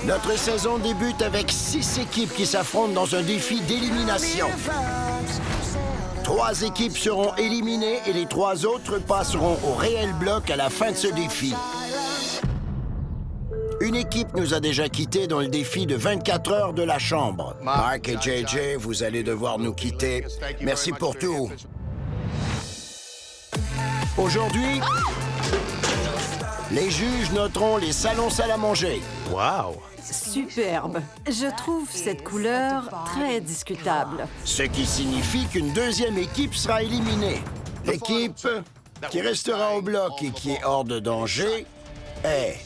Notre saison débute avec 6 équipes qui s'affrontent dans un défi d'élimination. 3 équipes seront éliminées et les 3 autres passeront au réel bloc à la fin de ce défi. Une équipe nous a déjà quittés dans le défi de 24 heures de la chambre. Mark et JJ, vous allez devoir nous quitter. Merci pour tout. Aujourd'hui, les juges noteront les salons salle à manger. Wow! Superbe. Je trouve cette couleur très discutable. Ce qui signifie qu'une deuxième équipe sera éliminée. L'équipe qui restera au bloc et qui est hors de danger est...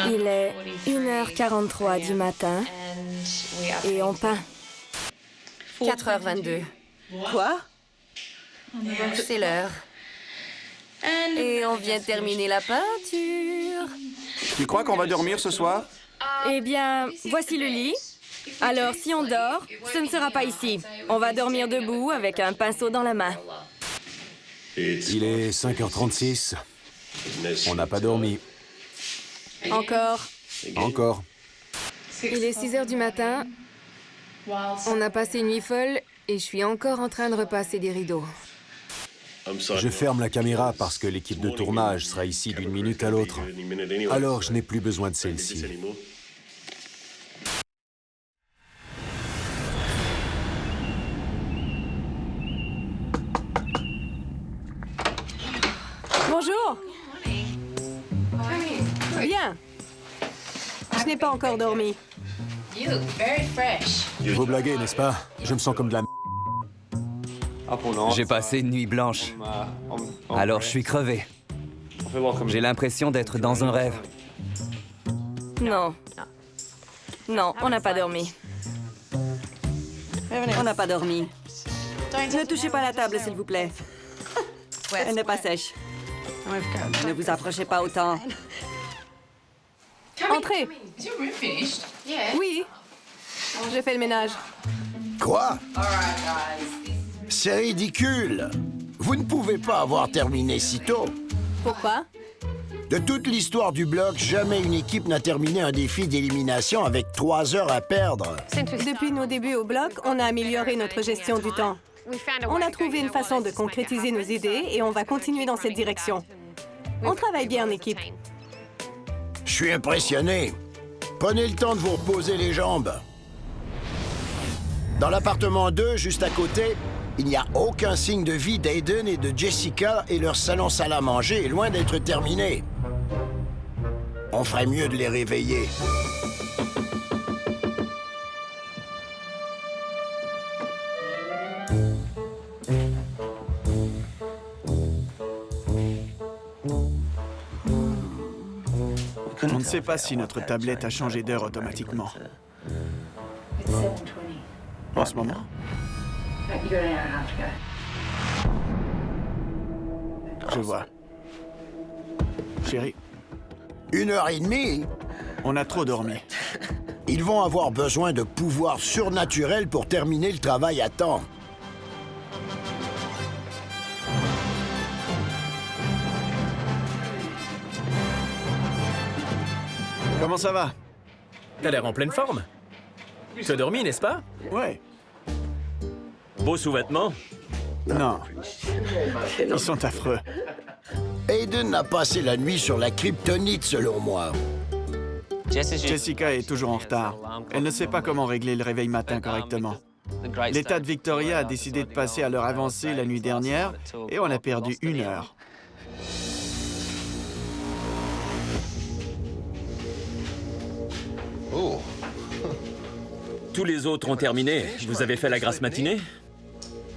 Il est 1h43 du matin et on peint. 4h22. Quoi? C'est l'heure. Et on vient de terminer la peinture. Tu crois qu'on va dormir ce soir? Eh bien, voici le lit. Alors, si on dort, ce ne sera pas ici. On va dormir debout avec un pinceau dans la main. Il est 5h36. On n'a pas dormi. Encore. Encore. Il est 6h du matin. On a passé une nuit folle et je suis encore en train de repasser des rideaux. Je ferme la caméra parce que l'équipe de tournage sera ici d'une minute à l'autre. Alors, je n'ai plus besoin de celle-ci. Bonjour. Bien. Je n'ai pas encore dormi. Vous blaguez, n'est-ce pas? Je me sens comme de la J'ai passé une nuit blanche. Alors je suis crevé. J'ai l'impression d'être dans un rêve. Non. Non, on n'a pas dormi. On n'a pas dormi. Ne touchez pas la table, s'il vous plaît. Elle n'est pas sèche. Ne vous approchez pas autant. Entrez. Oui. J'ai fait le ménage. Quoi? C'est ridicule. Vous ne pouvez pas avoir terminé si tôt. Pourquoi? De toute l'histoire du bloc, jamais une équipe n'a terminé un défi d'élimination avec 3 heures à perdre. Depuis nos débuts au bloc, on a amélioré notre gestion du temps. On a trouvé une façon de concrétiser nos idées et on va continuer dans cette direction. On travaille bien en équipe. Je suis impressionné. Prenez le temps de vous reposer les jambes. Dans l'appartement 2, juste à côté, il n'y a aucun signe de vie d'Aiden et de Jessica et leur salon salle à manger est loin d'être terminé. On ferait mieux de les réveiller. On ne sait pas si notre tablette a changé d'heure automatiquement. En ce moment? Je vois. Chérie, 1h30? on a trop dormi. Ils vont avoir besoin de pouvoirs surnaturels pour terminer le travail à temps. Comment ça va? T'as l'air en pleine forme. Tu as dormi, n'est-ce pas? Ouais. Beaux sous-vêtements. Non. Ils sont affreux. Aiden a passé la nuit sur la kryptonite, selon moi. Jessica est toujours en retard. Elle ne sait pas comment régler le réveil matin correctement. L'État de Victoria a décidé de passer à l'heure avancée la nuit dernière et on a perdu 1 heure. Tous les autres ont terminé. Vous avez fait la grasse matinée?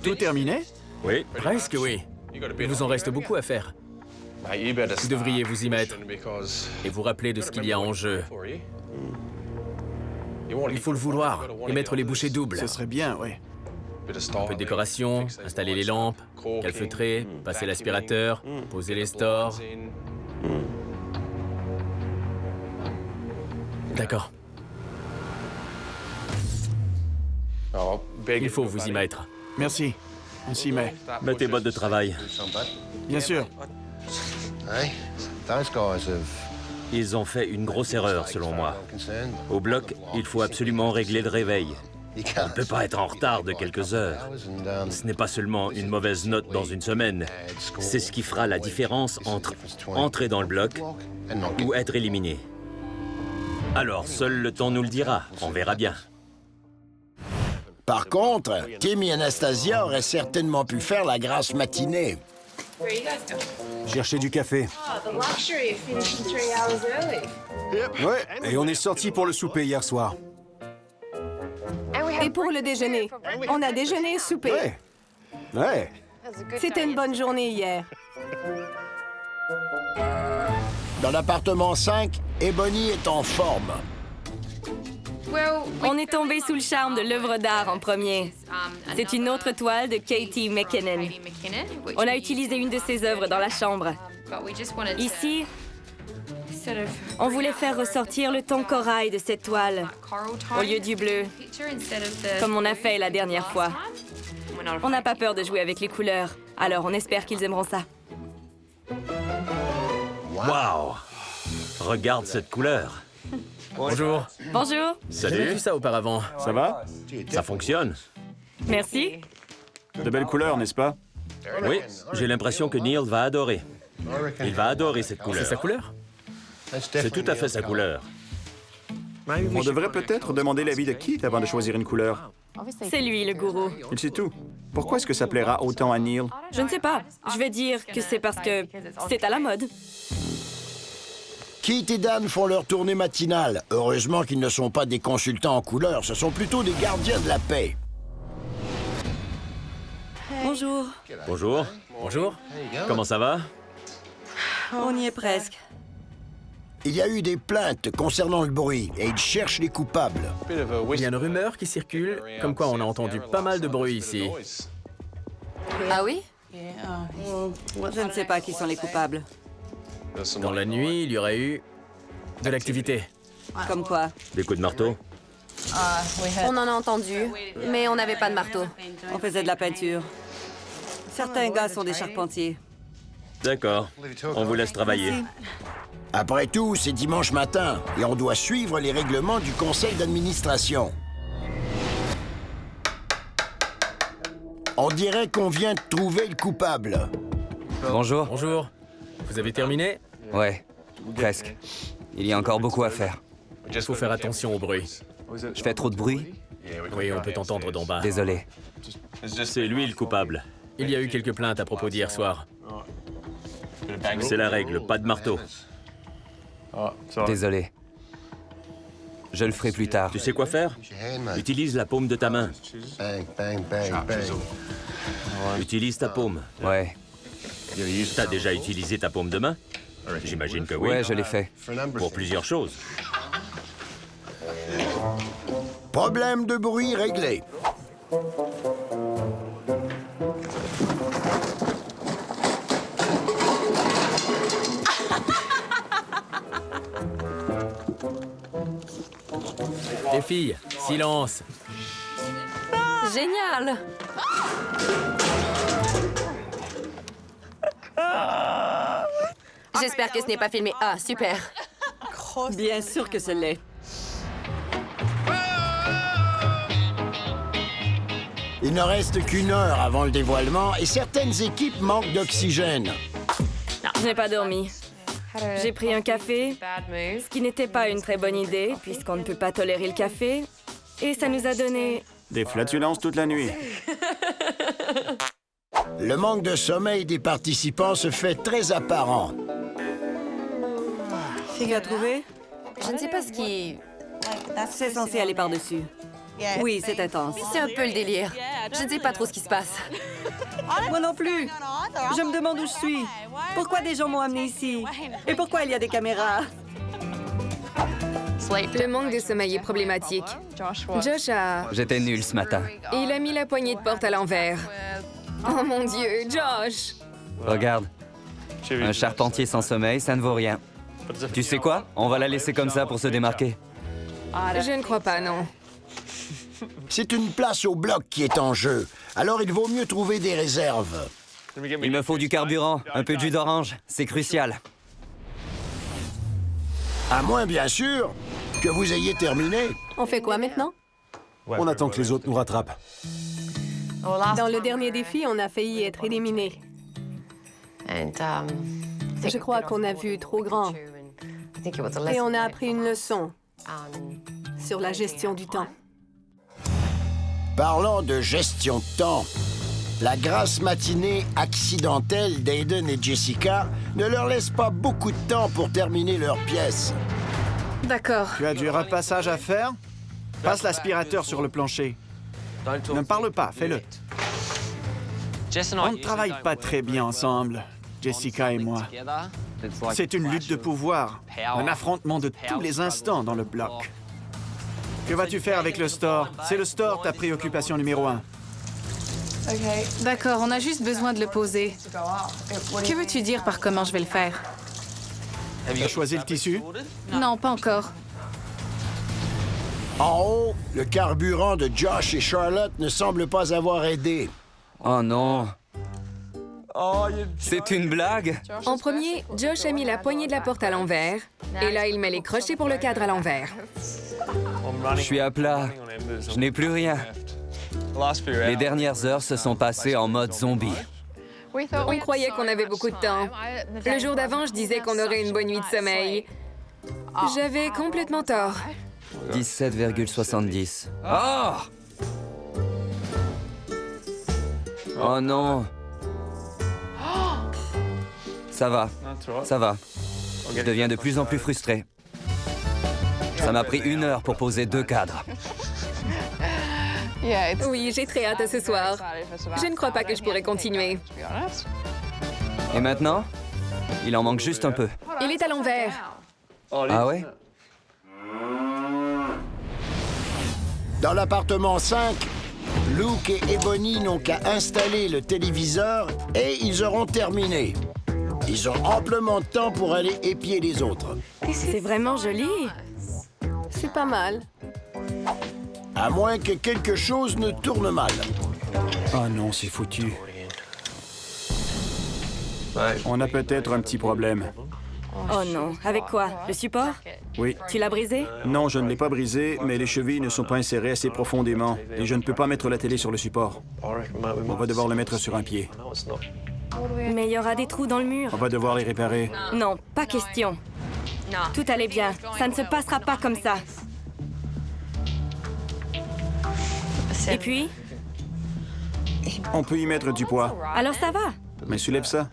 Tout terminé? Oui. Presque, oui. Il vous en reste beaucoup à faire. Vous devriez vous y mettre et vous rappeler de ce qu'il y a en jeu. Il faut le vouloir et mettre les bouchées doubles. Ce serait bien, oui. Un peu de décoration, installer les lampes, calfeutrer, passer l'aspirateur, poser les stores. D'accord. Il faut vous y mettre. Merci. On s'y met. Mets tes bottes de travail. Bien sûr. Ils ont fait une grosse erreur, selon moi. Au bloc, il faut absolument régler le réveil. On ne peut pas être en retard de quelques heures. Ce n'est pas seulement une mauvaise note dans une semaine. C'est ce qui fera la différence entre entrer dans le bloc ou être éliminé. Alors, seul le temps nous le dira. On verra bien. Par contre, Tim et Anastasia auraient certainement pu faire la grasse matinée. Chercher du café. Ouais, et on est sorti pour le souper hier soir. Et pour le déjeuner, on a déjeuné et soupé. Ouais. Ouais. C'était une bonne journée hier. Dans l'appartement 5, Ebony est en forme. On est tombé sous le charme de l'œuvre d'art en premier. C'est une autre toile de Katie McKinnon. On a utilisé une de ses œuvres dans la chambre. Ici, on voulait faire ressortir le ton corail de cette toile, au lieu du bleu, comme on a fait la dernière fois. On n'a pas peur de jouer avec les couleurs, alors on espère qu'ils aimeront ça. Waouh! Regarde cette couleur. Bonjour. Bonjour. J'ai jamais vu ça auparavant. Ça va? Ça fonctionne? Merci. De belles couleurs, n'est-ce pas? Oui, j'ai l'impression que Neil va adorer. Il va adorer cette C'est couleur. sa couleur? C'est tout à fait sa couleur. On devrait peut-être demander l'avis de Keith avant de choisir une couleur. C'est lui, le gourou. Il sait tout. Pourquoi est-ce que ça plaira autant à Neil? Je ne sais pas. Je vais dire que c'est parce que c'est à la mode. Keith et Dan font leur tournée matinale. Heureusement qu'ils ne sont pas des consultants en couleurs, ce sont plutôt des gardiens de la paix. Bonjour. Bonjour. Bonjour. Comment ça va? On y est presque. Il y a eu des plaintes concernant le bruit et ils cherchent les coupables. Il y a une rumeur qui circule, comme quoi on a entendu pas mal de bruit ici. Ah oui? Je ne sais pas qui sont les coupables. Dans la nuit, il y aurait eu de l'activité. Comme quoi? Des coups de marteau? On en a entendu, mais on n'avait pas de marteau. On faisait de la peinture. Certains gars sont des charpentiers. D'accord. On vous laisse travailler. Après tout, c'est dimanche matin et on doit suivre les règlements du conseil d'administration. On dirait qu'on vient de trouver le coupable. Bonjour. Bonjour. Vous avez terminé? Ouais, presque. Il y a encore beaucoup à faire. Il faut faire attention au bruit. Je fais trop de bruit? Oui, on peut t'entendre d'en bas. Désolé. C'est lui le coupable. Il y a eu quelques plaintes à propos d'hier soir. C'est la règle, pas de marteau. Désolé. Je le ferai plus tard. Tu sais quoi faire? Utilise la paume de ta main. Utilise ta paume. Ouais. T'as déjà utilisé ta paume de main? J'imagine que oui. Ouais, je l'ai fait. Pour plusieurs choses. Problème de bruit réglé. Les filles, silence. Génial! J'espère que ce n'est pas filmé. Ah, super. Bien sûr que ce l'est. Il ne reste qu'une heure avant le dévoilement et certaines équipes manquent d'oxygène. Je n'ai pas dormi. J'ai pris un café, ce qui n'était pas une très bonne idée, puisqu'on ne peut pas tolérer le café. Et ça nous a donné... Des flatulences toute la nuit. Le manque de sommeil des participants se fait très apparent. Tu as trouvé? Je ne sais pas ce qui... C'est censé aller par-dessus. Oui, c'est intense. C'est un peu le délire. Je ne sais pas trop ce qui se passe. Moi non plus. Je me demande où je suis. Pourquoi des gens m'ont amené ici? Et pourquoi il y a des caméras? Le manque de sommeil est problématique. Josh a... J'étais nul ce matin. Il a mis la poignée de porte à l'envers. Oh mon Dieu, Josh! Regarde. Un charpentier sans sommeil, ça ne vaut rien. Tu sais quoi? On va la laisser comme ça pour se démarquer. Je ne crois pas, non. C'est une place au bloc qui est en jeu. Alors il vaut mieux trouver des réserves. Il me faut du carburant, un peu de jus d'orange. C'est crucial. À moins, bien sûr, que vous ayez terminé. On fait quoi maintenant? On attend que les autres nous rattrapent. Dans le dernier défi, on a failli être éliminés. Je crois qu'on a vu trop grand. Et on a appris une leçon sur la gestion du temps. Parlant de gestion de temps, la grasse matinée accidentelle d'Aiden et Jessica ne leur laisse pas beaucoup de temps pour terminer leur pièce. D'accord. Tu as du repassage à faire? Passe l'aspirateur sur le plancher. Ne parle pas, fais-le. On ne travaille pas très bien ensemble, Jessica et moi. C'est une lutte de pouvoir, un affrontement de tous les instants dans le bloc. Que vas-tu faire avec le store? C'est le store ta préoccupation numéro 1. D'accord, on a juste besoin de le poser. Que veux-tu dire par comment je vais le faire? Tu as choisi le tissu? Non, pas encore. En haut, le carburant de Josh et Charlotte ne semble pas avoir aidé. Oh non. C'est une blague? En premier, Josh a mis la poignée de la porte à l'envers. Et là, il met les crochets pour le cadre à l'envers. Je suis à plat. Je n'ai plus rien. Les dernières heures se sont passées en mode zombie. On croyait qu'on avait beaucoup de temps. Le jour d'avant, je disais qu'on aurait une bonne nuit de sommeil. J'avais complètement tort. 17,70. Oh! Oh non. Ça va. Ça va. Je deviens de plus en plus frustré. Ça m'a pris 1 heure pour poser 2 cadres. Oui, j'ai très hâte à ce soir. Je ne crois pas que je pourrais continuer. Et maintenant? Il en manque juste un peu. Il est à l'envers. Ah ouais? Dans l'appartement 5, Luke et Ebony n'ont qu'à installer le téléviseur et ils auront terminé. Ils ont amplement de temps pour aller épier les autres. C'est vraiment joli. C'est pas mal. À moins que quelque chose ne tourne mal. Ah non, c'est foutu. On a peut-être un petit problème. Oh non. Avec quoi? Le support? Oui. Tu l'as brisé? Non, je ne l'ai pas brisé, mais les chevilles ne sont pas insérées assez profondément. Et je ne peux pas mettre la télé sur le support. On va devoir le mettre sur un pied. Mais il y aura des trous dans le mur. On va devoir les réparer. Non, pas question. Tout allait bien. Ça ne se passera pas comme ça. Et puis? On peut y mettre du poids. Alors ça va. Mais soulève ça.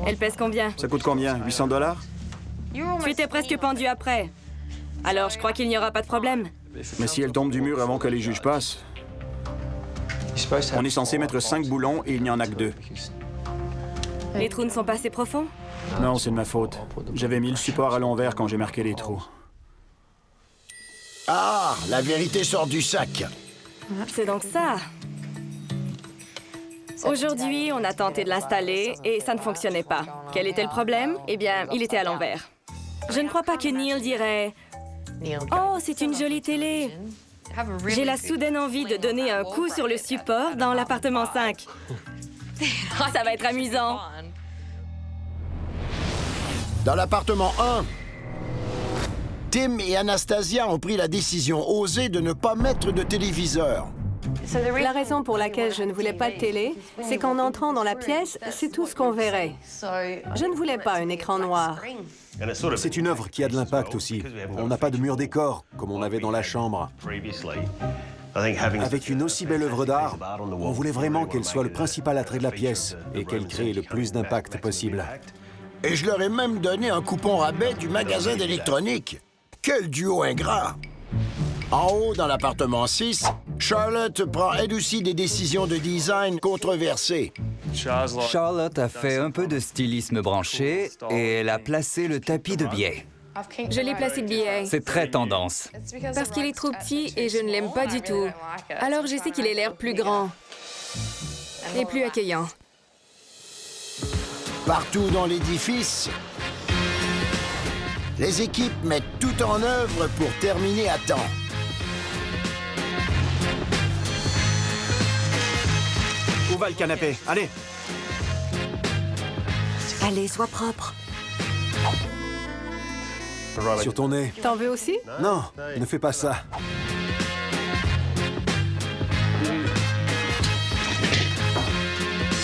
Elle pèse combien? Ça coûte combien? 800 $? Tu étais presque pendu après. Alors je crois qu'il n'y aura pas de problème. Mais si elle tombe du mur avant que les juges passent... On est censé mettre 5 boulons et il n'y en a que 2. Les trous ne sont pas assez profonds? Non, c'est de ma faute. J'avais mis le support à l'envers quand j'ai marqué les trous. Ah, la vérité sort du sac. C'est donc ça. Aujourd'hui, on a tenté de l'installer et ça ne fonctionnait pas. Quel était le problème? Eh bien, il était à l'envers. Je ne crois pas que Neil dirait « Oh, c'est une jolie télé !» J'ai la soudaine envie de donner un coup sur le support dans l'appartement 5. Ça va être amusant. Dans l'appartement 1, Tim et Anastasia ont pris la décision osée de ne pas mettre de téléviseur. La raison pour laquelle je ne voulais pas de télé, c'est qu'en entrant dans la pièce, c'est tout ce qu'on verrait. Je ne voulais pas un écran noir. C'est une œuvre qui a de l'impact aussi. On n'a pas de mur décor, comme on avait dans la chambre. Avec une aussi belle œuvre d'art, on voulait vraiment qu'elle soit le principal attrait de la pièce et qu'elle crée le plus d'impact possible. Et je leur ai même donné un coupon rabais du magasin d'électronique. Quel duo ingrat! En haut, dans l'appartement 6, Charlotte prend elle aussi des décisions de design controversées. Charlotte a fait un peu de stylisme branché et elle a placé le tapis de biais. Je l'ai placé de biais. C'est très tendance. Parce qu'il est trop petit et je ne l'aime pas du tout. Alors j'essaie qu'il ait l'air plus grand. Et plus accueillant. Partout dans l'édifice, les équipes mettent tout en œuvre pour terminer à temps. Où va le canapé? Allez! Allez, sois propre. Sur ton nez. T'en veux aussi? Non, ne fais pas ça.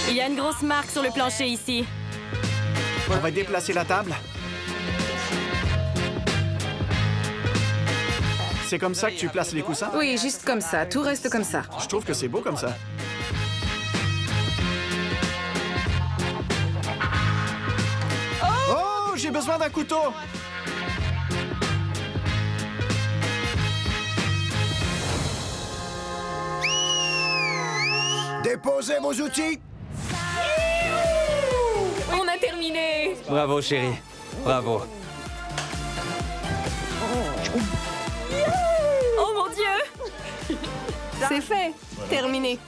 Il y a une grosse marque sur le plancher ici. On va déplacer la table. C'est comme ça que tu places les coussins? Oui, juste comme ça. Tout reste comme ça. Je trouve que c'est beau comme ça. Oh, j'ai besoin d'un couteau! Déposez vos outils! On a terminé! Bravo, chérie. Bravo. Oh mon Dieu! C'est fait. Terminé.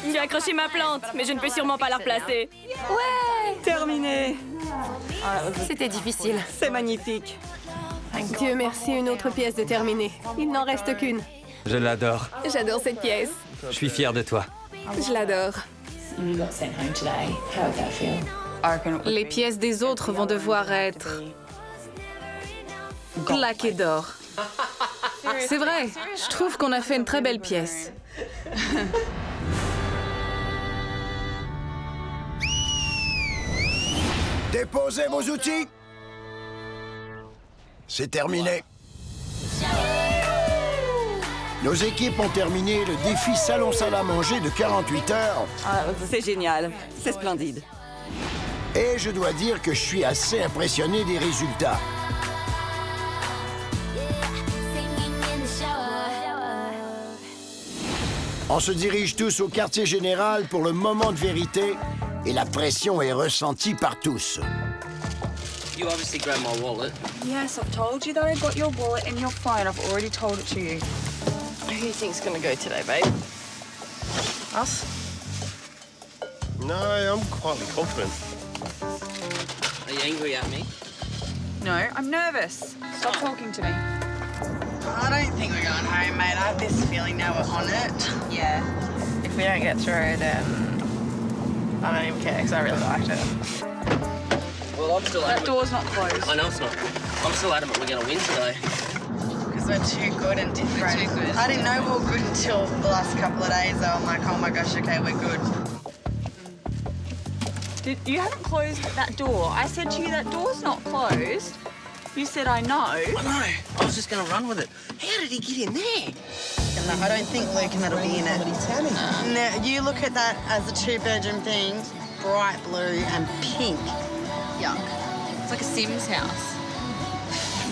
J'ai accroché ma plante, mais je ne peux sûrement pas la replacer. Ouais! Terminé. C'était difficile. C'est magnifique. Dieu merci, une autre pièce de terminée. Il n'en reste qu'une. Je l'adore. J'adore cette pièce. Je suis fier de toi. Je l'adore. Les pièces des autres vont devoir être claquées d'or. C'est vrai, je trouve qu'on a fait une très belle pièce. Déposez vos outils! C'est terminé. Nos équipes ont terminé le défi salon-salle à manger de 48 heures. C'est génial. C'est splendide. Et je dois dire que je suis assez impressionné des résultats. On se dirige tous au quartier général pour le moment de vérité et la pression est ressentie par tous. You obviously grabbed my wallet. Yes, I've told you that I got your wallet and your phone. I've already told it to you. Who do you think's gonna go today, babe? Us? No, I'm quietly confident. Are you angry at me? No, I'm nervous. Stop talking to me. I don't think we're going home, mate. I have this feeling now we're on it. Yeah. If we don't get through, then I don't even care, because I really liked it. Well, I'm still That door's not closed. I know it's not. I'm still adamant we're going to win today. Because we're too good and different. We're too good. I didn't know we were good until the last couple of days, though. I'm like, oh my gosh, okay, we're good. You haven't closed that door. I said to you that door's not closed. You said I know. I know. I was just going to run with it. How did he get in there? No, I don't think Luke and that'll be in it. No, you look at that as a two-bedroom thing, bright blue and pink. Yuck. It's like a Sims house.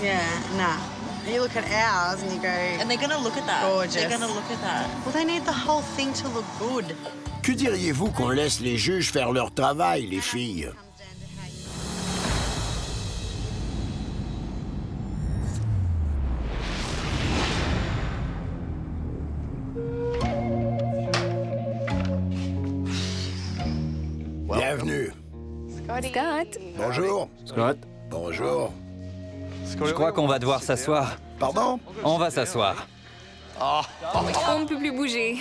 Yeah, nah. You look at ours and you go, And they're gonna look at that. gorgeous. They're gonna look at that. Well, they need the whole thing to look good. Que diriez-vous qu'on laisse les juges faire leur travail, les filles? Bienvenue. Scott. Bonjour. Scott. Bonjour. Je crois qu'on va devoir s'asseoir. Pardon? On va s'asseoir. On ne peut plus bouger.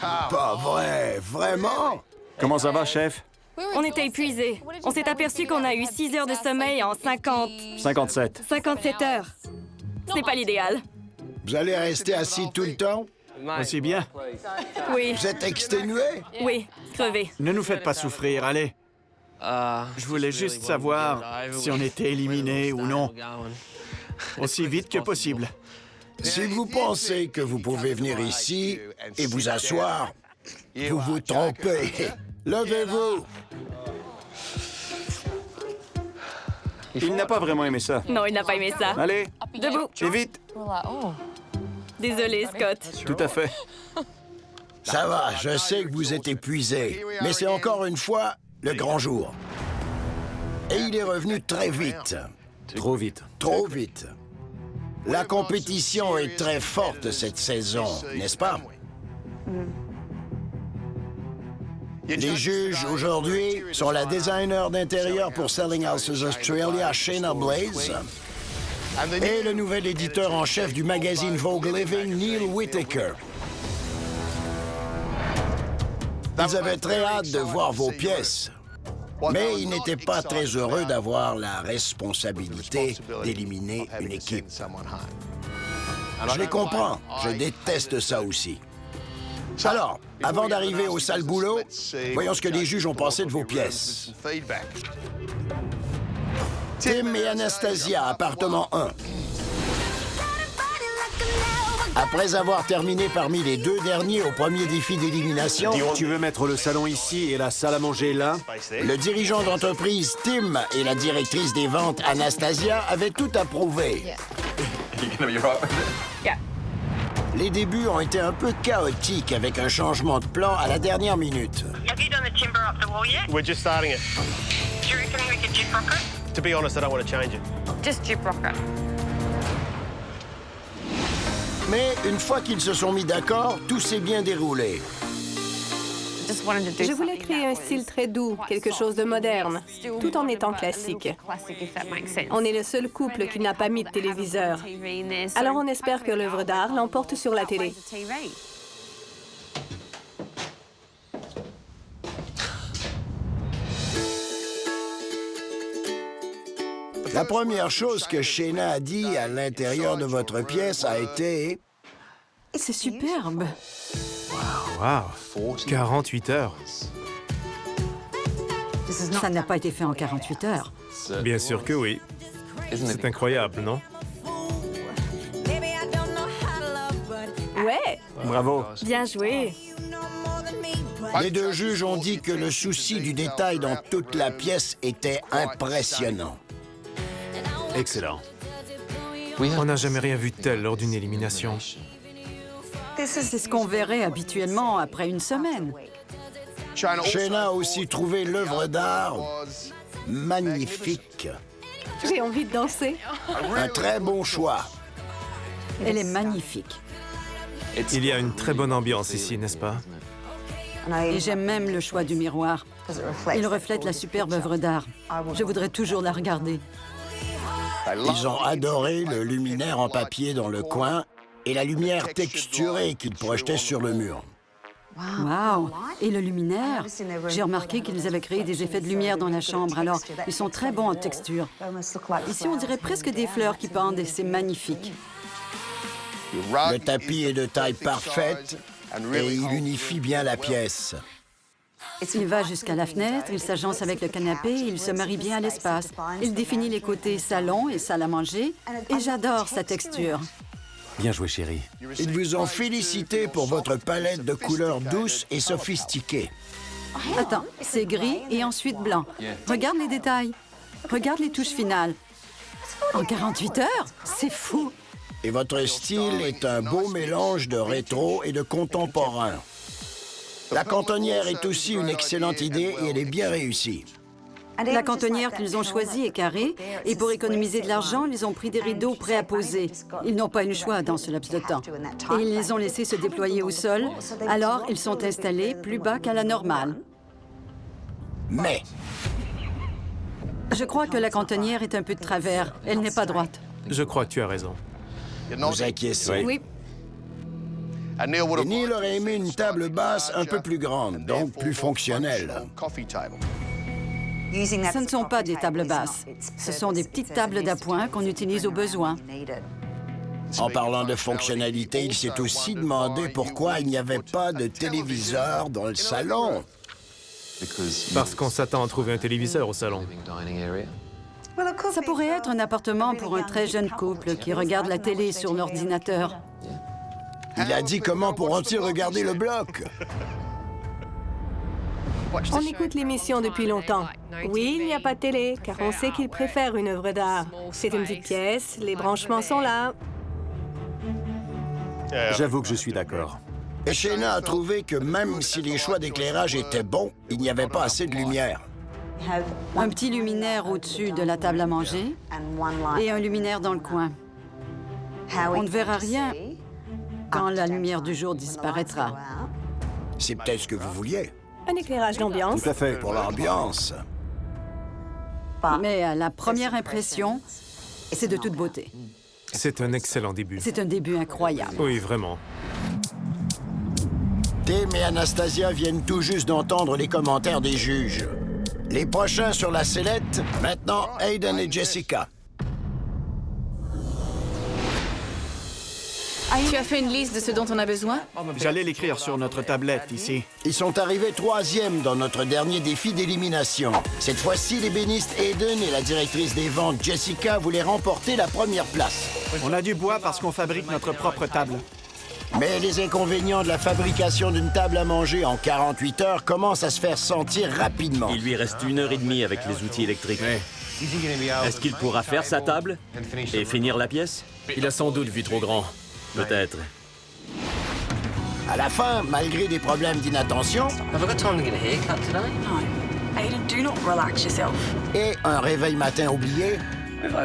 Pas vrai, vraiment? Comment ça va, chef? On était épuisés. On s'est aperçu qu'on a eu 6 heures de sommeil en 57. 57 heures. Ce n'est pas l'idéal. Vous allez rester assis tout le temps? Aussi bien. Oui, Vous êtes exténué? oui, crevé. Ne nous faites pas souffrir, allez. Je voulais juste savoir si on était éliminés ou non. Aussi vite que possible. Si vous pensez que vous pouvez venir ici et vous asseoir, vous vous trompez. Levez-vous. Il n'a pas vraiment aimé ça. Non, il n'a pas aimé ça. Allez, Debout. et vite. Désolé, Scott. Tout à fait. Ça va, je sais que vous êtes épuisé, mais c'est encore une fois le grand jour. Et il est revenu très vite. Trop vite. Trop vite. La compétition est très forte cette saison, n'est-ce pas? Les juges aujourd'hui sont la designer d'intérieur pour Selling Houses Australia, Shayna Blaze, et le nouvel éditeur en chef du magazine Vogue Living, Neil Whitaker. Ils avaient très hâte de voir vos pièces, mais ils n'étaient pas très heureux d'avoir la responsabilité d'éliminer une équipe. Je les comprends, je déteste ça aussi. Alors, avant d'arriver au sale boulot, voyons ce que les juges ont pensé de vos pièces. Tim et Anastasia, appartement 1. Après avoir terminé parmi les 2 derniers au premier défi d'élimination... Tu veux mettre le salon ici et la salle à manger là? Le dirigeant d'entreprise, Tim, et la directrice des ventes, Anastasia, avaient tout approuvé. Les débuts ont été un peu chaotiques avec un changement de plan à la dernière minute. Have you done the timber up the wall yet? We're just starting it. Do you reckon we could jip rock it? To be honest, I don't want to change it. Just jip rock it. Mais une fois qu'ils se sont mis d'accord, tout s'est bien déroulé. Je voulais créer un style très doux, quelque chose de moderne, tout en étant classique. On est le seul couple qui n'a pas mis de téléviseur. Alors on espère que l'œuvre d'art l'emporte sur la télé. La première chose que Shayna a dit à l'intérieur de votre pièce a été... C'est superbe. Wow, 48 heures. Ça n'a pas été fait en 48 heures. Bien sûr que oui. C'est incroyable, non? Ouais! Bravo. Bien joué. Les 2 juges ont dit que le souci du détail dans toute la pièce était impressionnant. Excellent. On n'a jamais rien vu de tel lors d'une élimination. C'est ce qu'on verrait habituellement après une semaine. Shayna a aussi trouvé l'œuvre d'art magnifique. J'ai envie de danser. Un très bon choix. Elle est magnifique. Il y a une très bonne ambiance ici, n'est-ce pas? Et j'aime même le choix du miroir. Il reflète la superbe œuvre d'art. Je voudrais toujours la regarder. Ils ont adoré le luminaire en papier dans le coin et la lumière texturée qu'ils projetaient sur le mur. Wow! Et le luminaire? J'ai remarqué qu'ils avaient créé des effets de lumière dans la chambre, alors ils sont très bons en texture. Ici, on dirait presque des fleurs qui pendent et c'est magnifique. Le tapis est de taille parfaite et il unifie bien la pièce. Il va jusqu'à la fenêtre, il s'agence avec le canapé, il se marie bien à l'espace. Il définit les côtés salon et salle à manger, et j'adore sa texture. Bien joué, chérie. Ils vous ont félicité pour votre palette de couleurs douces et sophistiquées. Attends, c'est gris et ensuite blanc. Regarde les détails. Regarde les touches finales. En 48 heures? C'est fou! Et votre style est un beau mélange de rétro et de contemporain. La cantonnière est aussi une excellente idée et elle est bien réussie. La cantonnière qu'ils ont choisie est carrée, et pour économiser de l'argent, ils ont pris des rideaux prêts à poser. Ils n'ont pas eu le choix dans ce laps de temps. Et ils les ont laissés se déployer au sol, alors ils sont installés plus bas qu'à la normale. Mais... Je crois que la cantonnière est un peu de travers. Elle n'est pas droite. Je crois que tu as raison. Vous acquiescez? Oui. Et Neil aurait aimé une table basse un peu plus grande, donc plus fonctionnelle. Ce ne sont pas des tables basses. Ce sont des petites tables d'appoint qu'on utilise au besoin. En parlant de fonctionnalité, il s'est aussi demandé pourquoi il n'y avait pas de téléviseur dans le salon. Parce qu'on s'attend à trouver un téléviseur au salon. Ça pourrait être un appartement pour un très jeune couple qui regarde la télé sur l'ordinateur. Il a dit comment pourront-ils regarder le bloc? On écoute l'émission depuis longtemps. Oui, il n'y a pas de télé, car on sait qu'ils préfèrent une œuvre d'art. C'est une petite pièce, les branchements sont là. J'avoue que je suis d'accord. Et Shayna a trouvé que même si les choix d'éclairage étaient bons, il n'y avait pas assez de lumière. Un petit luminaire au-dessus de la table à manger et un luminaire dans le coin. On ne verra rien quand la lumière du jour disparaîtra. C'est peut-être ce que vous vouliez. Un éclairage d'ambiance. Tout à fait, pour l'ambiance. Mais à la première impression, c'est de toute beauté. C'est un excellent début. C'est un début incroyable. Oui, vraiment. Tim et Anastasia viennent tout juste d'entendre les commentaires des juges. Les prochains sur la sellette, maintenant Aiden et Jessica. Tu as fait une liste de ce dont on a besoin? J'allais l'écrire sur notre tablette, ici. Ils sont arrivés 3e dans notre dernier défi d'élimination. Cette fois-ci, l'ébéniste Aiden et la directrice des ventes Jessica voulaient remporter la première place. On a du bois parce qu'on fabrique notre propre table. Mais les inconvénients de la fabrication d'une table à manger en 48 heures commencent à se faire sentir rapidement. Il lui reste 1h30 avec les outils électriques. Est-ce qu'il pourra faire sa table et finir la pièce? Il a sans doute vu trop grand. Peut-être. À la fin, malgré des problèmes d'inattention et un réveil matin oublié,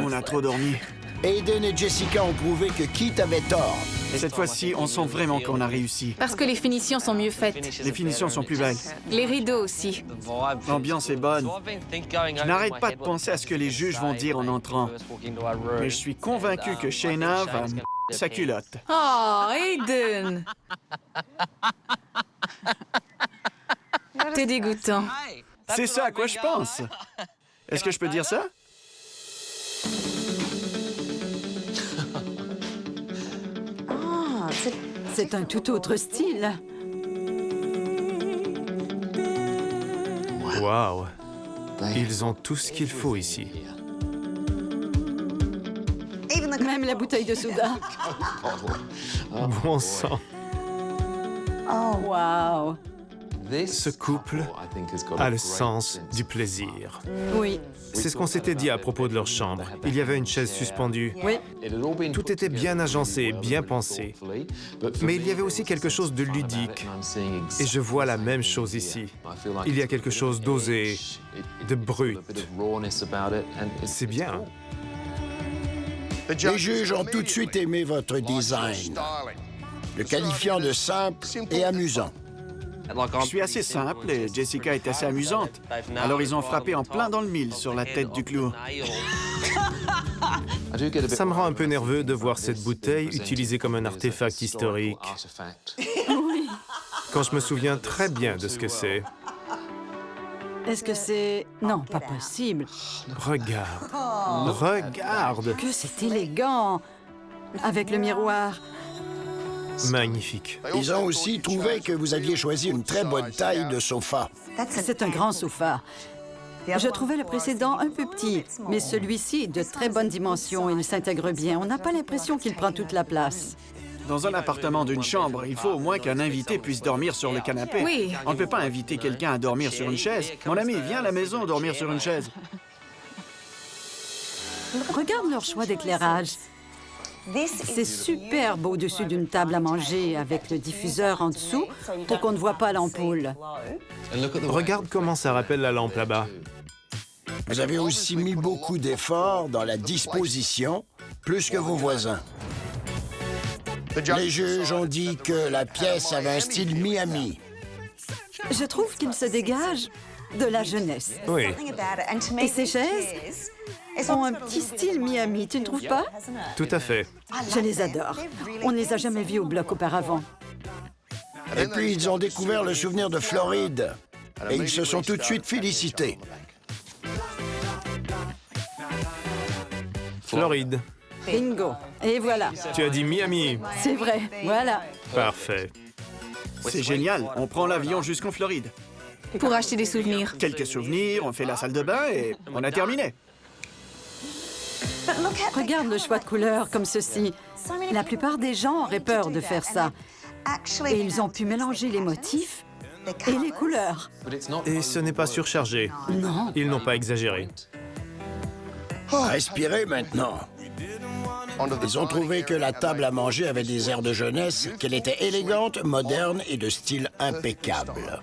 on a trop dormi. Aiden et Jessica ont prouvé que Keith avait tort. Cette fois-ci, on sent vraiment qu'on a réussi. Parce que les finitions sont mieux faites. Les finitions sont plus belles. Les rideaux aussi. L'ambiance est bonne. Je n'arrête pas de penser à ce que les juges vont dire en entrant. Mais je suis convaincu que Shayna va sa culotte. Oh, Aiden! T'es dégoûtant. C'est ça à quoi je pense. Est-ce que je peux dire ça? C'est un tout autre style. Wow. Ils ont tout ce qu'il faut ici. Même la bouteille de soda. Bon sang. Oh, wow. Ce couple a le sens du plaisir. Oui. C'est ce qu'on s'était dit à propos de leur chambre. Il y avait une chaise suspendue. Oui. Tout était bien agencé, bien pensé. Mais il y avait aussi quelque chose de ludique. Et je vois la même chose ici. Il y a quelque chose d'osé, de brut. C'est bien. Les juges ont tout de suite aimé votre design, le qualifiant de simple et amusant. Je suis assez simple et Jessica est assez amusante. Alors ils ont frappé en plein dans le mille sur la tête du clou. Ça me rend un peu nerveux de voir cette bouteille utilisée comme un artefact historique. Oui. Quand je me souviens très bien de ce que c'est. Est-ce que c'est... Non, pas possible. Regarde. Regarde. Que c'est élégant. Avec le miroir. Magnifique. Ils ont aussi trouvé que vous aviez choisi une très bonne taille de sofa. C'est un grand sofa. Je trouvais le précédent un peu petit, mais celui-ci de très bonne dimension. Il s'intègre bien. On n'a pas l'impression qu'il prend toute la place. Dans un appartement d'une chambre, il faut au moins qu'un invité puisse dormir sur le canapé. Oui. On ne peut pas inviter quelqu'un à dormir sur une chaise. Mon ami, viens à la maison dormir sur une chaise. Regarde leur choix d'éclairage. C'est superbe au-dessus d'une table à manger avec le diffuseur en dessous pour qu'on ne voit pas l'ampoule. Regarde comment ça rappelle la lampe là-bas. Vous avez aussi mis beaucoup d'efforts dans la disposition, plus que vos voisins. Les juges ont dit que la pièce avait un style Miami. Je trouve qu'il se dégage de la jeunesse. Oui. Et ces chaises ont un petit style Miami, tu ne trouves pas? Tout à fait. Je les adore. On ne les a jamais vus au bloc auparavant. Et puis, ils ont découvert le souvenir de Floride. Et ils se sont tout de suite félicités. Floride. Bingo. Et voilà. Tu as dit Miami. C'est vrai. Voilà. Parfait. C'est génial. On prend l'avion jusqu'en Floride. Pour acheter des souvenirs. Quelques souvenirs, on fait la salle de bain et on a terminé. Regarde le choix de couleurs comme ceci. La plupart des gens auraient peur de faire ça. Et ils ont pu mélanger les motifs et les couleurs. Et ce n'est pas surchargé. Non. Ils n'ont pas exagéré. Respirez maintenant. Ils ont trouvé que la table à manger avait des airs de jeunesse, qu'elle était élégante, moderne et de style impeccable.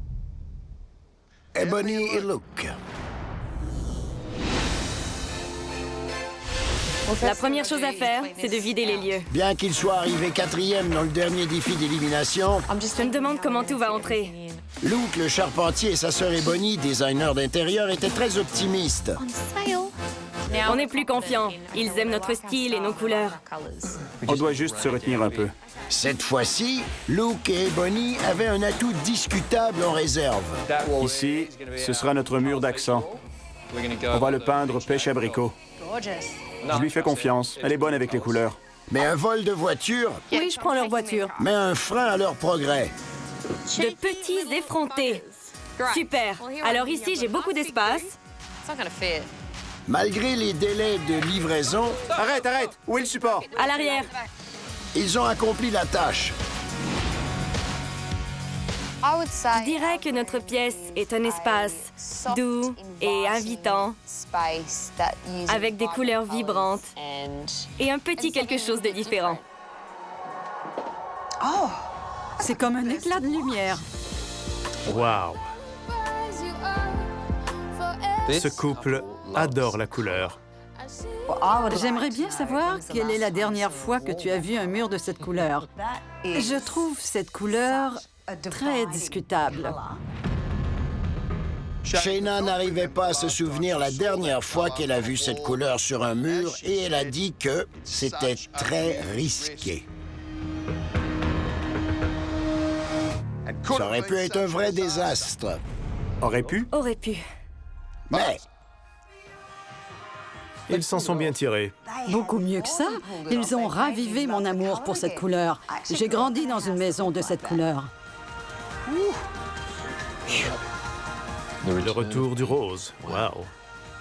Ebony et Luke. La première chose à faire, c'est de vider les lieux. Bien qu'il soit arrivé 4e dans le dernier défi d'élimination, Je me demande comment tout va entrer. Luke, le charpentier, et sa sœur Ebony, designer d'intérieur, étaient très optimistes. On est plus confiants. Ils aiment notre style et nos couleurs. On doit juste se retenir un peu. Cette fois-ci, Luke et Ebony avaient un atout discutable en réserve. Ici, ce sera notre mur d'accent. On va le peindre pêche abricot. Je lui fais confiance. Elle est bonne avec les couleurs. Mais un vol de voiture Oui, je prends leur voiture. met un frein à leur progrès. De petits effrontés. Super. Alors ici, j'ai beaucoup d'espace. Malgré les délais de livraison, Arrête, arrête! Où est le support? À l'arrière. ils ont accompli la tâche. Je dirais que notre pièce est un espace doux et invitant, avec des couleurs vibrantes et un petit quelque chose de différent. Oh! C'est comme un éclat de lumière. Wow! Ce couple adore la couleur. J'aimerais bien savoir quelle est la dernière fois que tu as vu un mur de cette couleur. Je trouve cette couleur très discutable. Shayna n'arrivait pas à se souvenir la dernière fois qu'elle a vu cette couleur sur un mur et elle a dit que c'était très risqué. Ça aurait pu être un vrai désastre. Aurait pu? Aurait pu. Mais Ils s'en sont bien tirés. Beaucoup mieux que ça, ils ont ravivé mon amour pour cette couleur. J'ai grandi dans une maison de cette couleur. Le retour du rose. Wow!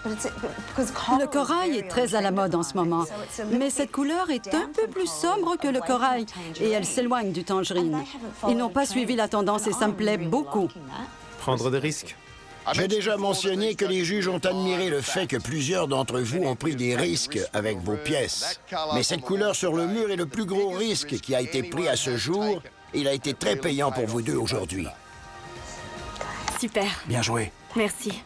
Le corail est très à la mode en ce moment, mais cette couleur est un peu plus sombre que le corail et elle s'éloigne du tangerine. Ils n'ont pas suivi la tendance et ça me plaît beaucoup. Prendre des risques. j'ai déjà mentionné que les juges ont admiré le fait que plusieurs d'entre vous ont pris des risques avec vos pièces. Mais cette couleur sur le mur est le plus gros risque qui a été pris à ce jour. Il a été très payant pour vous deux aujourd'hui. Super. Bien joué. Merci.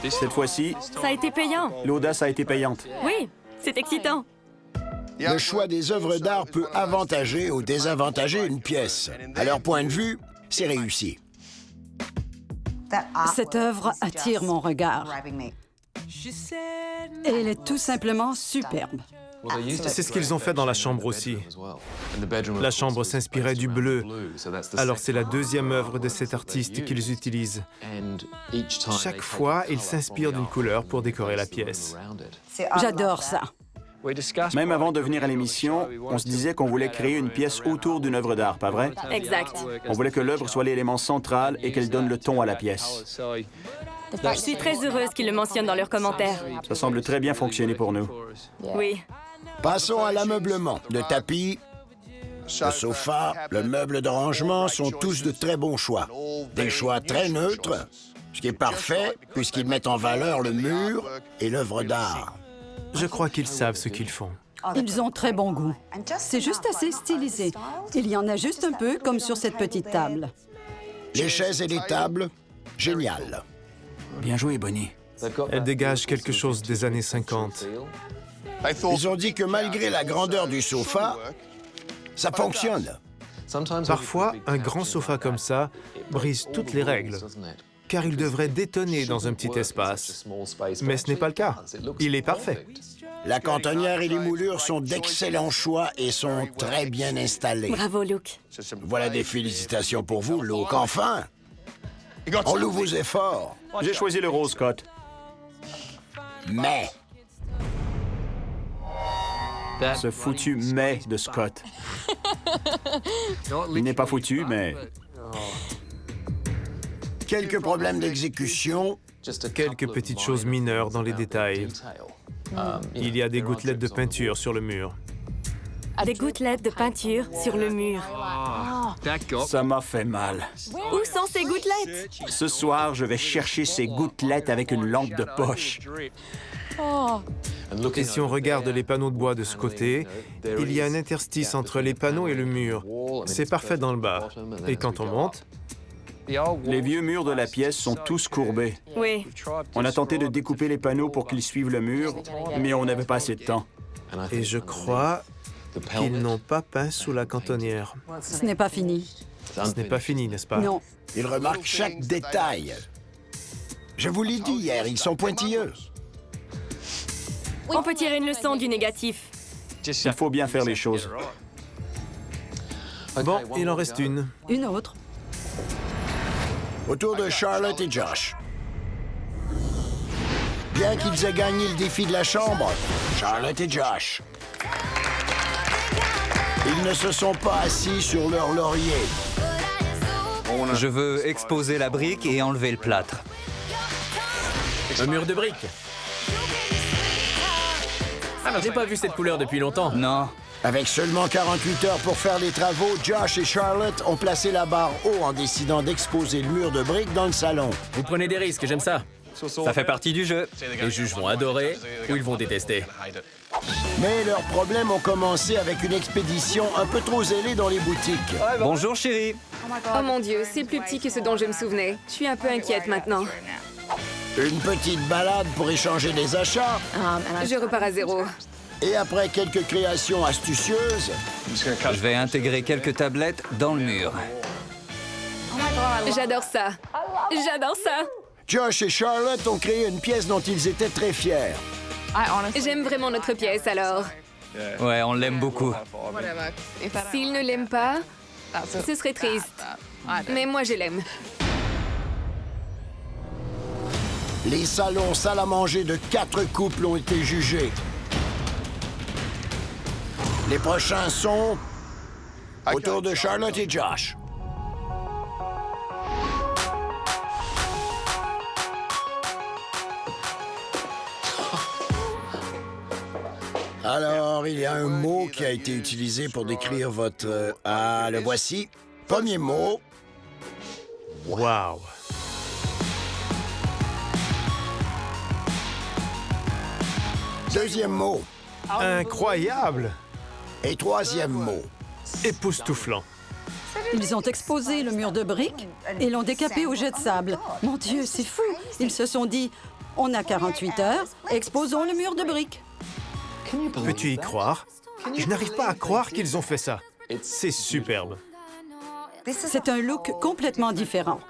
Cette fois-ci, Ça a été payant. l'audace a été payante. Oui, c'est excitant. Le choix des œuvres d'art peut avantager ou désavantager une pièce. À leur point de vue, c'est réussi. Cette œuvre attire mon regard. Elle est tout simplement superbe. C'est ce qu'ils ont fait dans la chambre aussi. La chambre s'inspirait du bleu. Alors c'est la deuxième œuvre de cet artiste qu'ils utilisent. Chaque fois, ils s'inspirent d'une couleur pour décorer la pièce. J'adore ça. Même avant de venir à l'émission, on se disait qu'on voulait créer une pièce autour d'une œuvre d'art, pas vrai? Exact. On voulait que l'œuvre soit l'élément central et qu'elle donne le ton à la pièce. Je suis très heureuse qu'ils le mentionnent dans leurs commentaires. Ça semble très bien fonctionner pour nous. Oui. Passons à l'ameublement. Le tapis, le sofa, le meuble de rangement sont tous de très bons choix. Des choix très neutres, ce qui est parfait puisqu'ils mettent en valeur le mur et l'œuvre d'art. Je crois qu'ils savent ce qu'ils font. Ils ont très bon goût. C'est juste assez stylisé. Il y en a juste un peu comme sur cette petite table. Les chaises et les tables, génial. Bien joué, Bonnie. Elle dégage quelque chose des années 50. Ils ont dit que malgré la grandeur du sofa, ça fonctionne. Parfois, un grand sofa comme ça brise toutes les règles, car il devrait détonner dans un petit espace. Mais ce n'est pas le cas. Il est parfait. La cantonnière et les moulures sont d'excellents choix et sont très bien installés. Bravo, Luke. Voilà des félicitations pour vous, Luke. Enfin, on loue vos efforts. J'ai choisi le rose, Scott. Mais Ce foutu « mais » de Scott. Il n'est pas foutu, mais... quelques problèmes d'exécution. Quelques petites choses mineures dans les détails. Il y a des gouttelettes de peinture sur le mur. Des gouttelettes de peinture sur le mur. Ça m'a fait mal. Où sont ces gouttelettes? Ce soir, je vais chercher ces gouttelettes avec une lampe de poche. Et si on regarde les panneaux de bois de ce côté, il y a un interstice entre les panneaux et le mur. C'est parfait dans le bas. Et quand on monte, Les vieux murs de la pièce sont tous courbés. Oui. On a tenté de découper les panneaux pour qu'ils suivent le mur, mais on n'avait pas assez de temps. Et je crois qu'ils n'ont pas peint sous la cantonnière. Ce n'est pas fini. Ce n'est pas fini, n'est-ce pas? Non. Ils remarquent chaque détail. Je vous l'ai dit hier, ils sont pointilleux. On peut tirer une leçon du négatif. Il faut bien faire les choses. Bon, il en reste une. Une autre. Autour de Charlotte et Josh. Bien qu'ils aient gagné le défi de la chambre, Charlotte et Josh, ils ne se sont pas assis sur leur laurier. Je veux exposer la brique et enlever le plâtre. Un mur de briques. J'ai pas vu cette couleur depuis longtemps. Non. Avec seulement 48 heures pour faire les travaux, Josh et Charlotte ont placé la barre haut en décidant d'exposer le mur de briques dans le salon. Vous prenez des risques, j'aime ça. Ça fait partie du jeu. Les juges vont adorer ou ils vont détester. Mais leurs problèmes ont commencé avec une expédition un peu trop zélée dans les boutiques. Bonjour, chérie. Oh mon Dieu, c'est plus petit que ce dont je me souvenais. Je suis un peu inquiète maintenant. Une petite balade pour échanger des achats. Je repars à zéro. Et après quelques créations astucieuses, Je vais intégrer quelques tablettes dans le mur. J'adore ça. J'adore ça. Josh et Charlotte ont créé une pièce dont ils étaient très fiers. J'aime vraiment notre pièce alors. Ouais, on l'aime beaucoup. S'ils ne l'aiment pas, ce serait triste. Mais moi, je l'aime. Les salons salle à manger de 4 couples ont été jugés. Les prochains sont autour de Charlotte et Josh. Alors, il y a un mot qui a été utilisé pour décrire votre... Ah, le voici. Premier mot. Wow. Deuxième mot. Incroyable. Et troisième mot. Époustouflant. Ils ont exposé le mur de briques et l'ont décapé au jet de sable. Mon Dieu, c'est fou. Ils se sont dit, on a 48 heures, exposons le mur de briques. Peux-tu y croire? Je n'arrive pas à croire qu'ils ont fait ça. C'est superbe. C'est un look complètement différent.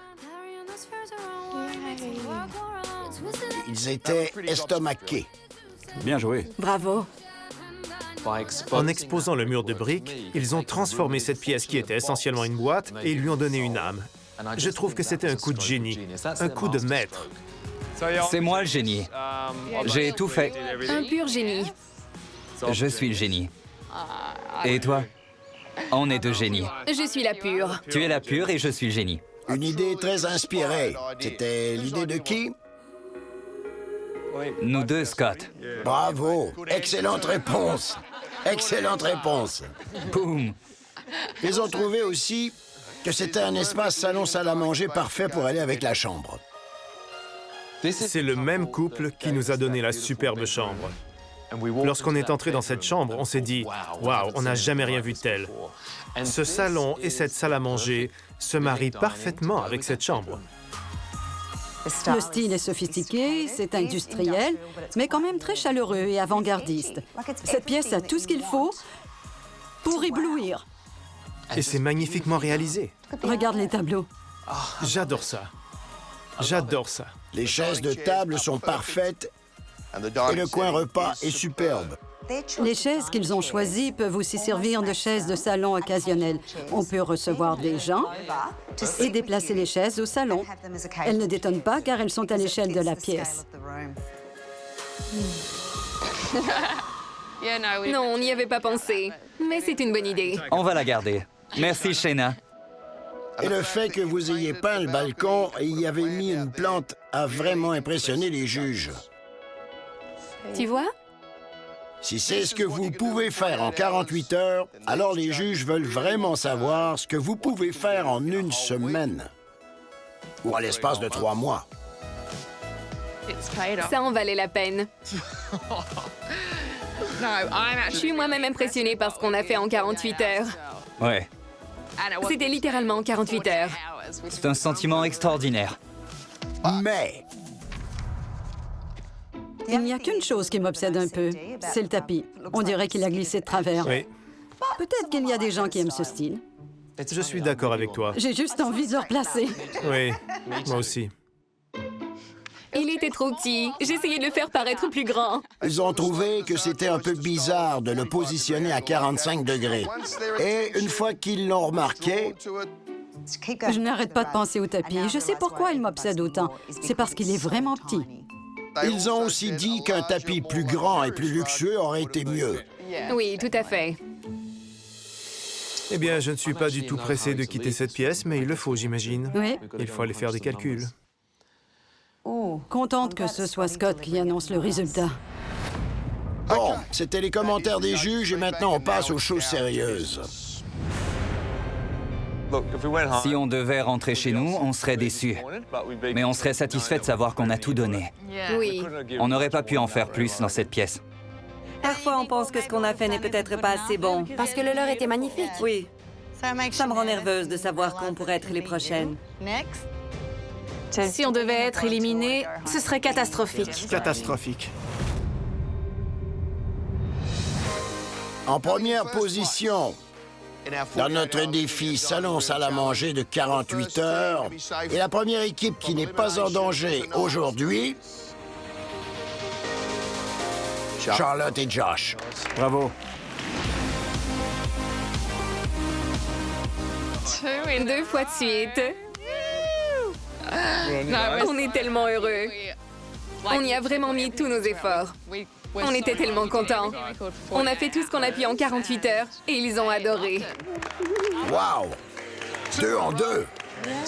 Ils étaient estomaqués. Bien joué. Bravo. En exposant le mur de briques, ils ont transformé cette pièce qui était essentiellement une boîte et ils lui ont donné une âme. Je trouve que c'était un coup de génie, un coup de maître. C'est moi le génie. J'ai tout fait. Un pur génie. Je suis le génie. Et toi? On est deux génies. Je suis la pure. Tu es la pure et je suis le génie. Une idée très inspirée. C'était l'idée de qui? Nous deux, Scott. Bravo. Excellente réponse. Excellente réponse. Boum. Ils ont trouvé aussi que c'était un espace salon-salle à manger parfait pour aller avec la chambre. C'est le même couple qui nous a donné la superbe chambre. Lorsqu'on est entré dans cette chambre, on s'est dit « Waouh, on n'a jamais rien vu de tel ». Ce salon et cette salle à manger se marient parfaitement avec cette chambre. Le style est sophistiqué, c'est industriel, mais quand même très chaleureux et avant-gardiste. Cette pièce a tout ce qu'il faut pour éblouir. Et c'est magnifiquement réalisé. Regarde les tableaux. J'adore ça. J'adore ça. Les chaises de table sont parfaites et le coin repas est superbe. Les chaises qu'ils ont choisies peuvent aussi servir de chaises de salon occasionnelles. On peut recevoir des gens et déplacer les chaises au salon. Elles ne détonnent pas car elles sont à l'échelle de la pièce. Non, on n'y avait pas pensé. Mais c'est une bonne idée. On va la garder. Merci, Shayna. Et le fait que vous ayez peint le balcon et y avez mis une plante a vraiment impressionné les juges. Tu vois? Si c'est ce que vous pouvez faire en 48 heures, alors les juges veulent vraiment savoir ce que vous pouvez faire en une semaine. Ou à l'espace de 3 mois. Ça en valait la peine. Je suis moi-même impressionnée par ce qu'on a fait en 48 heures. Ouais. C'était littéralement 48 heures. C'est un sentiment extraordinaire. Mais Il n'y a qu'une chose qui m'obsède un peu, c'est le tapis. On dirait qu'il a glissé de travers. Oui, Peut-être qu'il y a des gens qui aiment ce style. je suis d'accord avec toi. J'ai juste envie de le replacer. Oui, moi aussi. Il était trop petit. J'essayais de le faire paraître plus grand. ils ont trouvé que c'était un peu bizarre de le positionner à 45 degrés. Et une fois qu'ils l'ont remarqué, Je n'arrête pas de penser au tapis. Je sais pourquoi il m'obsède autant. C'est parce qu'il est vraiment petit. ils ont aussi dit qu'un tapis plus grand et plus luxueux aurait été mieux. Oui, tout à fait. Eh bien, je ne suis pas du tout pressé de quitter cette pièce, mais il le faut, j'imagine. Oui. Il faut aller faire des calculs. Contente que ce soit Scott qui annonce le résultat. Bon, c'était les commentaires des juges et maintenant on passe aux choses sérieuses. Si on devait rentrer chez nous, on serait déçus. Mais on serait satisfait de savoir qu'on a tout donné. Oui. On n'aurait pas pu en faire plus dans cette pièce. Parfois, on pense que ce qu'on a fait n'est peut-être pas assez bon. Parce que le leur était magnifique. Oui. Ça me rend nerveuse de savoir qu'on pourrait être les prochaines. Si on devait être éliminé, ce serait catastrophique. Catastrophique. En première position, dans notre défi Salon Salle à manger de 48 heures, et la première équipe qui n'est pas en danger aujourd'hui, Charlotte et Josh. Bravo. 2 fois de suite. On est tellement heureux. On y a vraiment mis tous nos efforts. On était tellement contents. On a fait tout ce qu'on a pu en 48 heures et ils ont adoré. Wow! 2 en 2.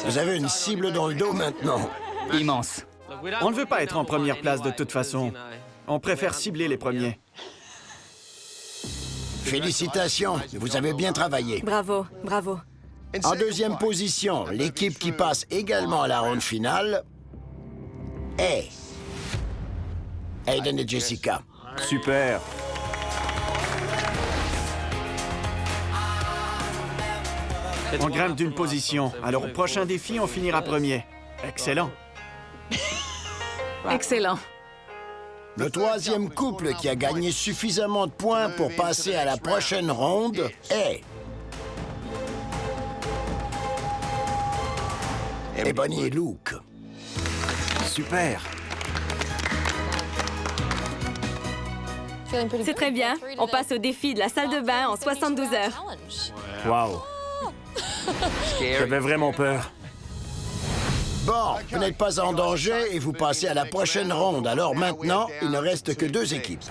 Vous avez une cible dans le dos maintenant. Immense. On ne veut pas être en première place de toute façon. On préfère cibler les premiers. Félicitations, vous avez bien travaillé. Bravo, bravo. En deuxième position, l'équipe qui passe également à la ronde finale est Aiden et Jessica. Super. On grimpe d'une position. Alors au prochain défi, on finira premier. Excellent. Excellent. Le troisième couple qui a gagné suffisamment de points pour passer à la prochaine ronde est Ebony et Luke. Super. C'est très bien. On passe au défi de la salle de bain en 72 heures. Wow. J'avais vraiment peur. Bon, vous n'êtes pas en danger et vous passez à la prochaine ronde. Alors maintenant, il ne reste que 2 équipes.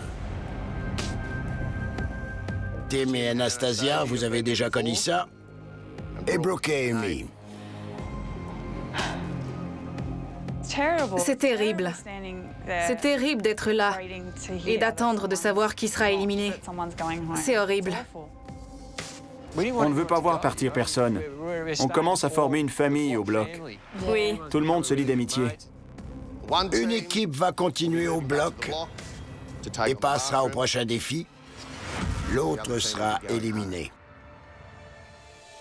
Tim et Anastasia, vous avez déjà connu ça. Et Brooke et Amy. C'est terrible. C'est terrible d'être là et d'attendre de savoir qui sera éliminé. C'est horrible. On ne veut pas voir partir personne. On commence à former une famille au bloc. Oui. Tout le monde se lie d'amitié. Une équipe va continuer au bloc et passera au prochain défi. L'autre sera éliminé.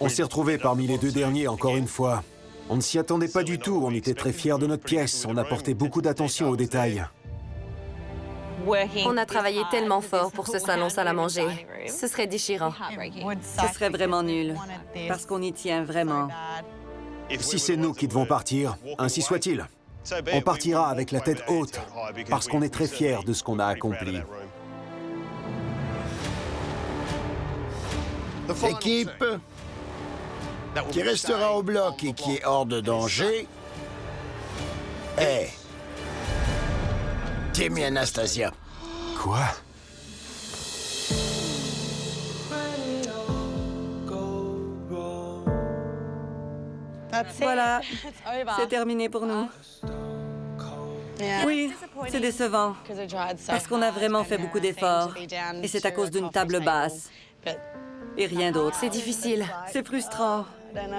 On s'est retrouvés parmi les 2 derniers encore une fois. On ne s'y attendait pas du tout, on était très fiers de notre pièce, on a porté beaucoup d'attention aux détails. On a travaillé tellement fort pour ce salon salle à manger. Ce serait déchirant. Ce serait vraiment nul, parce qu'on y tient vraiment. Si c'est nous qui devons partir, ainsi soit-il. On partira avec la tête haute, parce qu'on est très fiers de ce qu'on a accompli. L'équipe qui restera au bloc et qui est hors de danger est Tim et Anastasia. Quoi? Voilà, c'est terminé pour nous. Oui, c'est décevant, parce qu'on a vraiment fait beaucoup d'efforts, et c'est à cause d'une table basse, et rien d'autre. C'est difficile. C'est frustrant.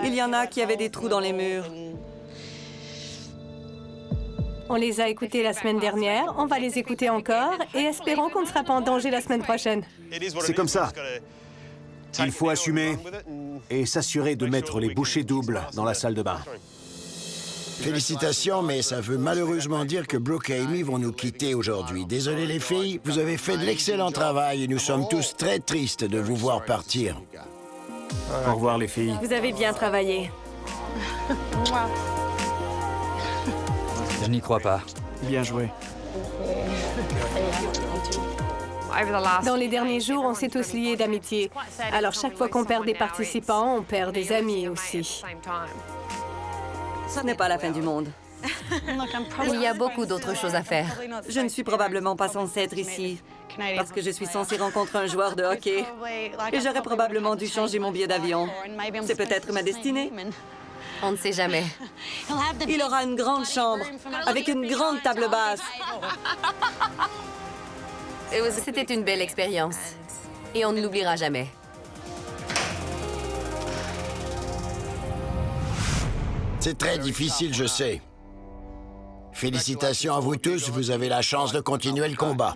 Il y en a qui avaient des trous dans les murs. On les a écoutés la semaine dernière, on va les écouter encore et espérons qu'on ne sera pas en danger la semaine prochaine. C'est comme ça. Il faut assumer et s'assurer de mettre les bouchées doubles dans la salle de bain. Félicitations, mais ça veut malheureusement dire que Brooke et Amy vont nous quitter aujourd'hui. Désolé les filles, vous avez fait de l'excellent travail et nous sommes tous très tristes de vous voir partir. Au revoir les filles. Vous avez bien travaillé. Je n'y crois pas. Bien joué. Dans les derniers jours, on s'est tous liés d'amitié. Alors chaque fois qu'on perd des participants, on perd des amis aussi. Ce n'est pas la fin du monde. Il y a beaucoup d'autres choses à faire. Je ne suis probablement pas censée être ici parce que je suis censée rencontrer un joueur de hockey. Et j'aurais probablement dû changer mon billet d'avion. C'est peut-être ma destinée. On ne sait jamais. Il aura une grande chambre avec une grande table basse. C'était une belle expérience. Et on ne l'oubliera jamais. C'est très difficile, je sais. Félicitations à vous tous, vous avez la chance de continuer le combat.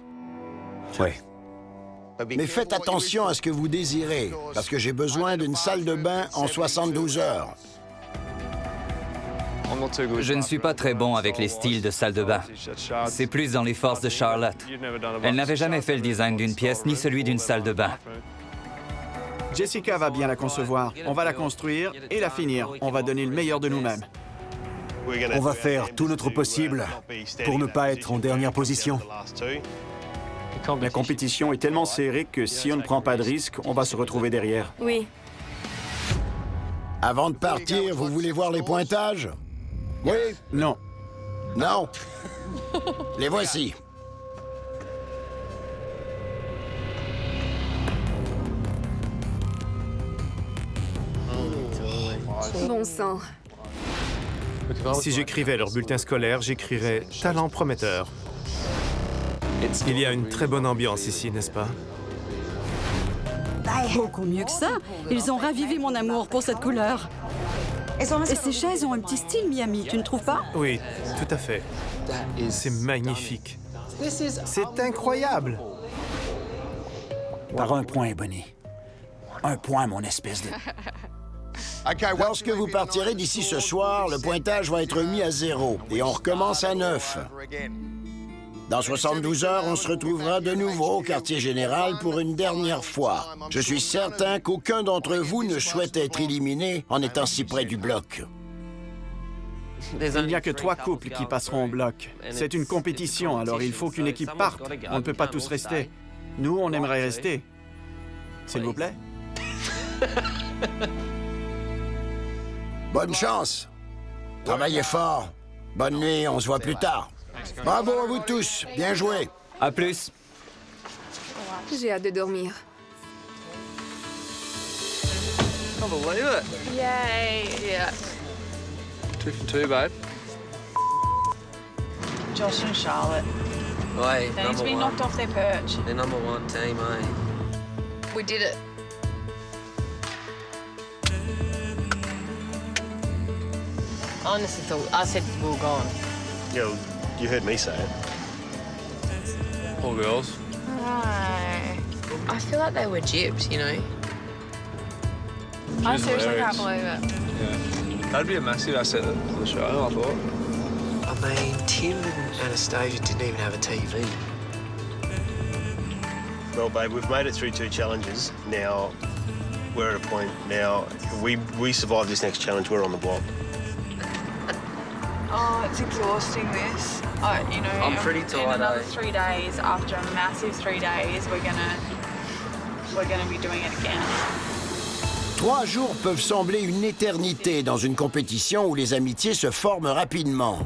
Oui. Mais faites attention à ce que vous désirez, parce que j'ai besoin d'une salle de bain en 72 heures. Je ne suis pas très bon avec les styles de salle de bain. C'est plus dans les forces de Charlotte. Elle n'avait jamais fait le design d'une pièce ni celui d'une salle de bain. Jessica va bien la concevoir. On va la construire et la finir. On va donner le meilleur de nous-mêmes. On va faire tout notre possible pour ne pas être en dernière position. La compétition est tellement serrée que si on ne prend pas de risque, on va se retrouver derrière. Oui. Avant de partir, vous voulez voir les pointages? Oui? Non. Non? Les voici. Bon sang. Si j'écrivais leur bulletin scolaire, j'écrirais « talent prometteur ». Il y a une très bonne ambiance ici, n'est-ce pas? Beaucoup mieux que ça. Ils ont ravivé mon amour pour cette couleur. Et ces chaises ont un petit style Miami, tu ne trouves pas? Oui, tout à fait. C'est magnifique. C'est incroyable. Par un point, Bonnie. Un point, mon espèce de... Lorsque vous partirez d'ici ce soir, le pointage va être mis à 0 et on recommence à 9. Dans 72 heures, on se retrouvera de nouveau au quartier général pour une dernière fois. Je suis certain qu'aucun d'entre vous ne souhaite être éliminé en étant si près du bloc. Il n'y a que 3 couples qui passeront au bloc. C'est une compétition, alors il faut qu'une équipe parte. On ne peut pas tous rester. Nous, on aimerait rester. S'il vous plaît. Bonne chance. Travaillez fort. Bonne nuit, on se voit plus tard. Bravo à vous tous. Bien joué. À plus. J'ai hâte de dormir. Can't believe it. Yay. Yeah. 2 from 2, babe. Josh and Charlotte. Hey, They need to be knocked off their perch. They're number 1 team, eh? We did it. I honestly thought, I said we were gone. Yeah, well, you heard me say it. Poor girls. I feel like they were gypped, you know? I seriously can't believe it. Yeah. That'd be a massive asset to the show, I thought. I mean, Tim and Anastasia didn't even have a TV. Well, babe, we've made it through 2 challenges. Now, we're at a point now, we survive this next challenge, we're on the block. Oh, it's exhausting, this. You know, I'm pretty in tired, another eh? 3 days, after a massive 3 days, we're gonna be doing it again. 3 jours peuvent sembler une éternité dans une compétition où les amitiés se forment rapidement.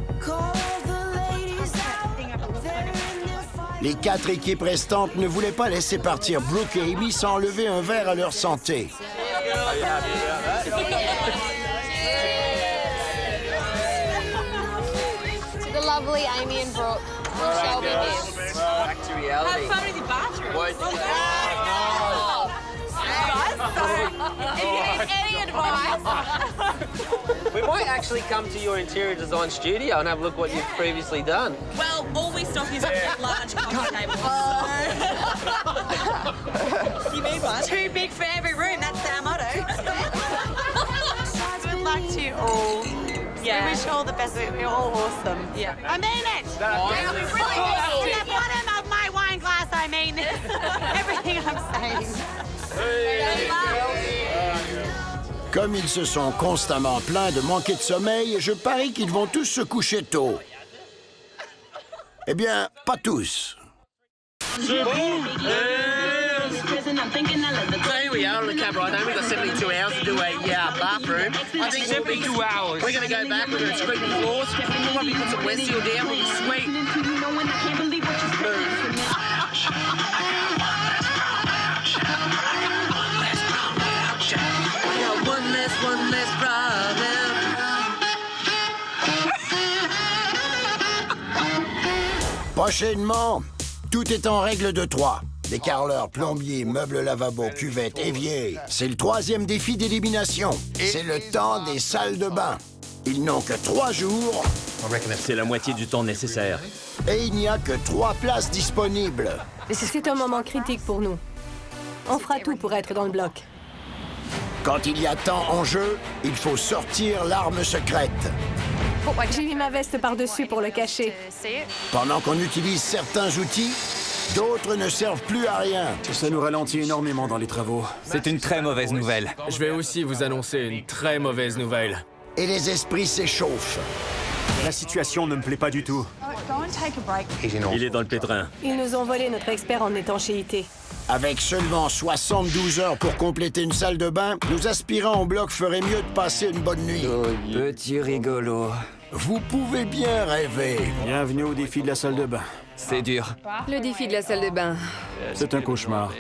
Les 4 équipes restantes ne voulaient pas laisser partir Brooke et Amy sans lever un verre à leur santé. The lovely Amy and Brooke. Shelby here. Back to reality. Have fun with your bathroom. Won't you? Guys, If you need any advice, We might actually come to your interior design studio and have a look what you've previously done. well, all we stock is large coffee tables. You need one? Too big for every room. That's our motto. Good luck to you all. Yeah. We wish you all the best. We're all awesome. Yeah. I mean it. From the bottom of my wine glass, I mean everything I'm saying. Comme ils se sont constamment plaints de manquer de sommeil, je parie qu'ils vont tous se coucher tôt. Eh bien, pas tous. So here we are on the camera. I know we've got 72 hours to do a bathroom. I think 72 hours. We're going to go back. We're going to scrape the floors. We'll probably put some wet seal down. We'll be sweet. One less problem. Prochainement, tout est en règle de 3. Décarreleurs, plombiers, meubles lavabo, cuvettes, éviers. C'est le 3e défi d'élimination. C'est le temps des salles de bain. Ils n'ont que 3 jours. C'est la moitié du temps nécessaire. Et il n'y a que 3 places disponibles. C'est un moment critique pour nous. On fera tout pour être dans le bloc. Quand il y a tant en jeu, il faut sortir l'arme secrète. J'ai mis ma veste par-dessus pour le cacher. Pendant qu'on utilise certains outils, d'autres ne servent plus à rien. Ça nous ralentit énormément dans les travaux. C'est une très mauvaise nouvelle. Je vais aussi vous annoncer une très mauvaise nouvelle. Et les esprits s'échauffent. La situation ne me plaît pas du tout. Il est dans le pétrin. Ils nous ont volé notre expert en étanchéité. Avec seulement 72 heures pour compléter une salle de bain, nos aspirants au bloc feraient mieux de passer une bonne nuit. Petit rigolo. Vous pouvez bien rêver. Bienvenue au défi de la salle de bain. C'est dur. Le défi de la salle de bain. C'est un cauchemar.